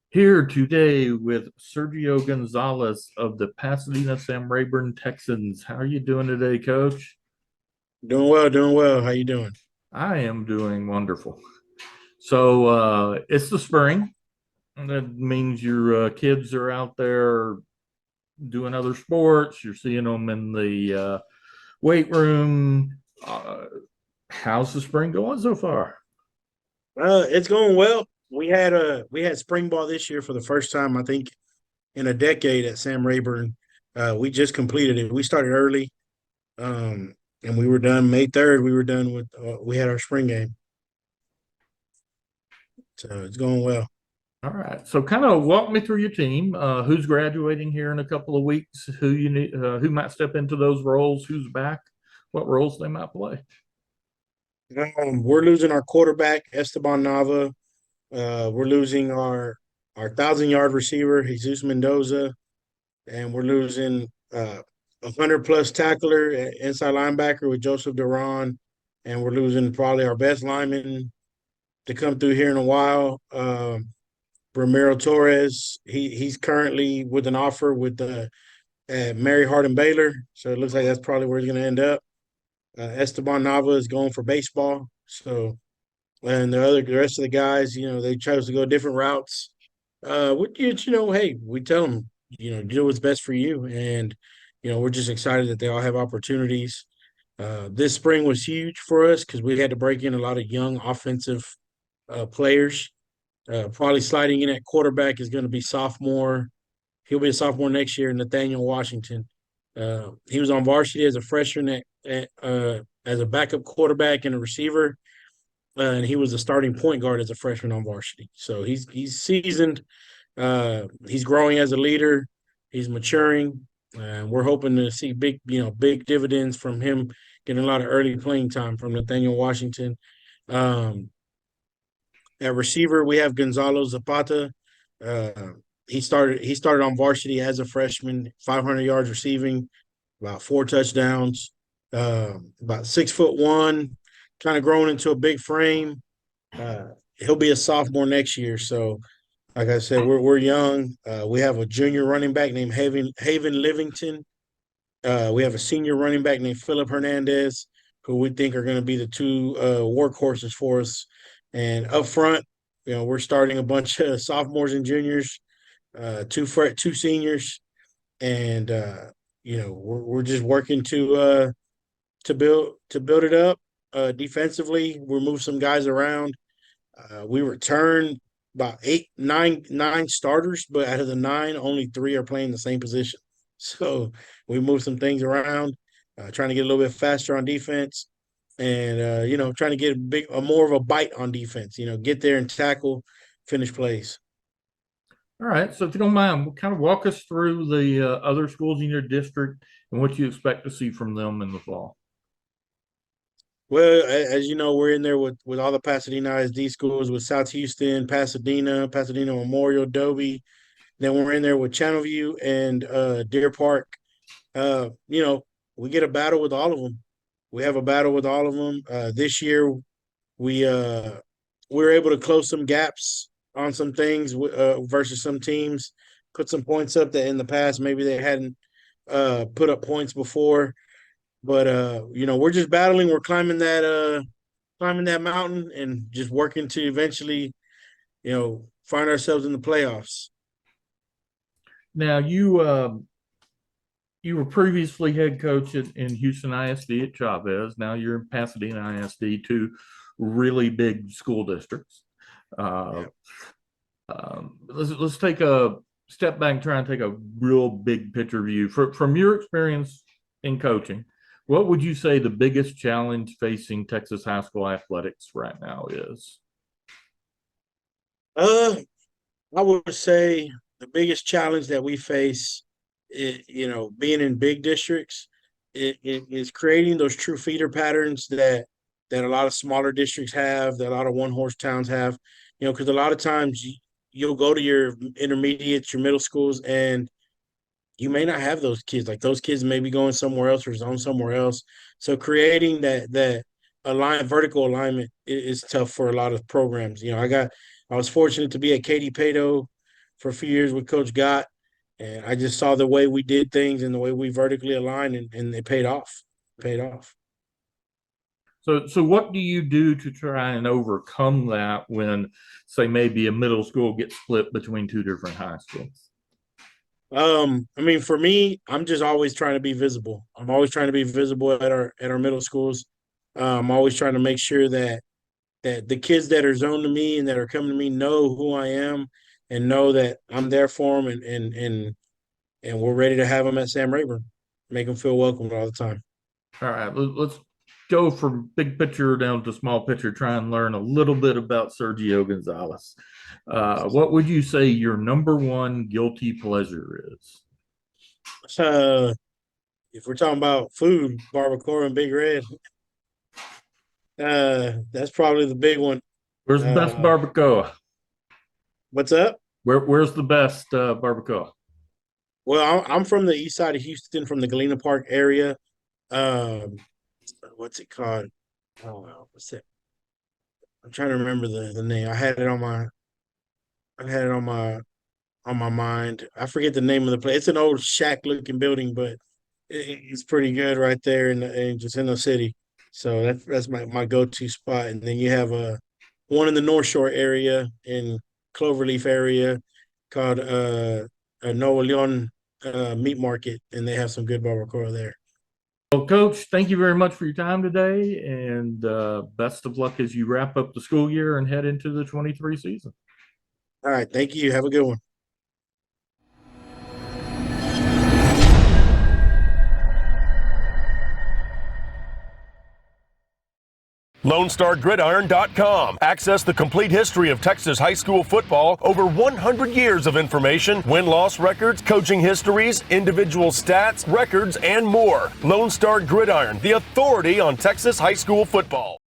Here today with Sergio Gonzalez of the Pasadena Sam Rayburn Texans. How are you doing today, Coach? Doing well, doing well. How you doing? I am doing wonderful. So it's the spring. And that means your kids are out there doing other sports. You're seeing them in the weight room. How's the spring going so far? It's going well. We had spring ball this year for the first time, I think, in a decade at Sam Rayburn. We just completed it. We started early, and we were done May 3rd. We were done with we had our spring game, so it's going well. All right. So kind of walk me through your team. Who's graduating here in a couple of weeks? Who you need? Who might step into those roles? Who's back? What roles they might play? We're losing our quarterback Esteban Nava. We're losing our 1,000 yard receiver Jesus Mendoza, and we're losing 100 plus tackler inside linebacker with Joseph Duran, and we're losing probably our best lineman to come through here in a while. Ramiro Torres, he's currently with an offer with the Mary Hardin Baylor, so it looks like that's probably where he's going to end up. Esteban Nava is going for baseball, so and the rest of the guys, they chose to go different routes. Hey, we tell them, do what's best for you, and we're just excited that they all have opportunities. This spring was huge for us because we had to break in a lot of young offensive players. Probably sliding in at quarterback is going to be sophomore. He'll be a sophomore next year, Nathaniel Washington. He was on varsity as a freshman as a backup quarterback and a receiver, and he was a starting point guard as a freshman on varsity. So he's seasoned. He's growing as a leader. He's maturing, and we're hoping to see big dividends from him getting a lot of early playing time from Nathaniel Washington. Um, at receiver, we have Gonzalo Zapata. Uh, he started on varsity as a freshman, 500 yards receiving, about 4 touchdowns, about 6'1", kind of growing into a big frame. He'll be a sophomore next year, so like I said, we're young. We have a junior running back named Haven Livington. We have a senior running back named Philip Hernandez, who we think are going to be the two workhorses for us. And up front, we're starting a bunch of sophomores and juniors, two seniors, and we're just working to build it up. Defensively, we move some guys around. We returned about nine starters, but out of the nine, only three are playing the same position. So we moved some things around, trying to get a little bit faster on defense, and trying to get a more of a bite on defense. Get there and tackle, finish plays. All right. So if you don't mind, kind of walk us through the other schools in your district and what you expect to see from them in the fall. Well, as you know, we're in there with all the Pasadena ISD schools, with South Houston, Pasadena Memorial, Dobie. Then we're in there with Channelview and Deer Park. uh, you know, we get a battle with all of them. We have a battle with all of them. This year, we were able to close some gaps on some things versus some teams, put some points up that in the past maybe they hadn't put up points before. But we're just battling. We're climbing that mountain and just working to eventually, find ourselves in the playoffs. Now, you were previously head coach in Houston ISD at Chavez. Now you're in Pasadena ISD, two really big school districts. Uh, Yeah. let's take a step back and try and take a real big picture view. From your experience in coaching, what would you say the biggest challenge facing Texas high school athletics right now is? Uh, I would say the biggest challenge that we face, being in big districts, it is creating those true feeder patterns that a lot of smaller districts have, that a lot of one horse towns have. Because a lot of times you'll go to your intermediates, your middle schools, and you may not have those kids. Like those kids may be going somewhere else or zone somewhere else. So creating that vertical alignment is tough for a lot of programs. I was fortunate to be at Katy Pato for a few years with Coach Gott, and I just saw the way we did things and the way we vertically aligned, and it paid off. Paid off. So what do you do to try and overcome that when, say, maybe a middle school gets split between two different high schools? I mean, for me, I'm just always trying to be visible. I'm always trying to be visible at our middle schools. I'm always trying to make sure that the kids that are zoned to me and that are coming to me know who I am and know that I'm there for them, and we're ready to have them at Sam Rayburn, make them feel welcomed all the time. All right, let's go from big picture down to small picture, try and learn a little bit about Sergio Gonzalez. What would you say your number one guilty pleasure is? If we're talking about food, barbacoa and Big Red, that's probably the big one. Where's the best barbacoa? What's up? Where's the best barbacoa? Well, I'm from the east side of Houston, from the Galena Park area. Um, what's it called? Oh, what's it? I'm trying to remember the name. I had it on my mind. I forget the name of the place. It's an old shack looking building, but it's pretty good right there in just in the city. So that's my go to spot. And then you have one in the North Shore area in Cloverleaf area called a Nuevo Leon meat market, and they have some good barbacoa there. Well, Coach, thank you very much for your time today, and best of luck as you wrap up the school year and head into the 23 season. All right, thank you. Have a good one. LoneStarGridiron.com. Access the complete history of Texas high school football, over 100 years of information, win-loss records, coaching histories, individual stats, records, and more. Lone Star Gridiron, the authority on Texas high school football.